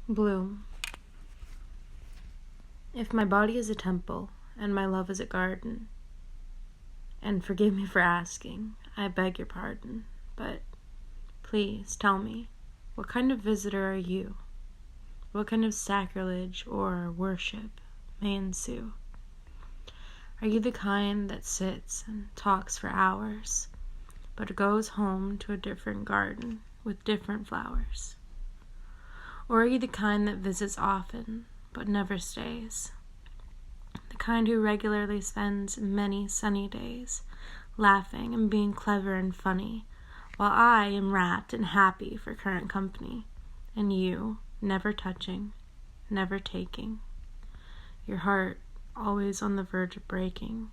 Bloom. If my body is a temple and my love is a garden, and forgive me for asking, I beg your pardon, but please tell me, what kind of visitor are you? What kind of sacrilege or worship may ensue? Are you the kind that sits and talks for hours, but goes home to a different garden with different flowers? Or are you the kind that visits often, but never stays? The kind who regularly spends many sunny days, laughing and being clever and funny, while I am rapt and happy for current company, and you, never touching, never taking, your heart always on the verge of breaking,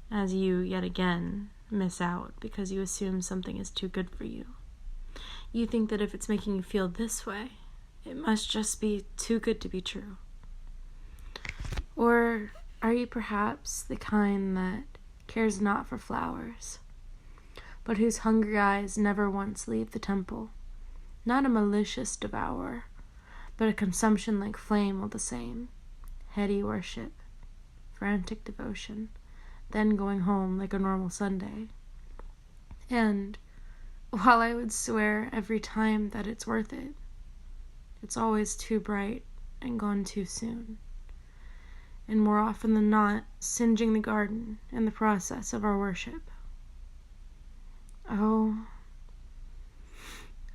as you, yet again, miss out because you assume something is too good for you. You think that if it's making you feel this way, it must just be too good to be true. Or are you perhaps the kind that cares not for flowers, but whose hungry eyes never once leave the temple, not a malicious devourer, but a consumption like flame all the same, heady worship, frantic devotion, then going home like a normal Sunday? And while I would swear every time that it's worth it, it's always too bright and gone too soon, and more often than not, singeing the garden in the process of our worship. Oh,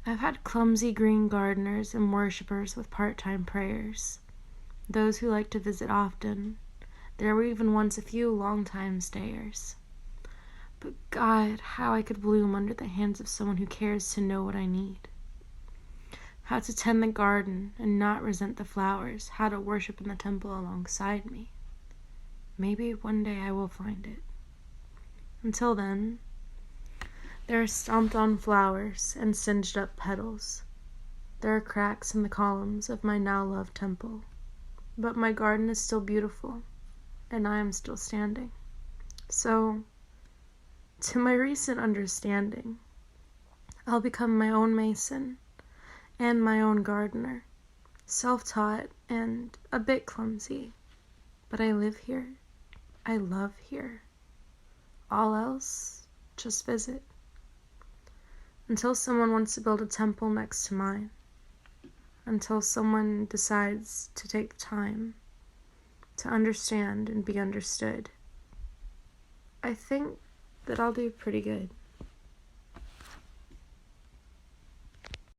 I've had clumsy green gardeners and worshippers with part-time prayers, those who like to visit often. There were even once a few long-time stayers. But God, how I could bloom under the hands of someone who cares to know what I need. How to tend the garden and not resent the flowers, how to worship in the temple alongside me. Maybe one day I will find it. Until then, there are stomped on flowers and singed up petals. There are cracks in the columns of my now loved temple. But my garden is still beautiful, and I am still standing. So, to my recent understanding, I'll become my own mason and my own gardener, self-taught and a bit clumsy, but I live here. I love here. All else, just visit. Until someone wants to build a temple next to mine. Until someone decides to take the time to understand and be understood. I think that I'll do pretty good.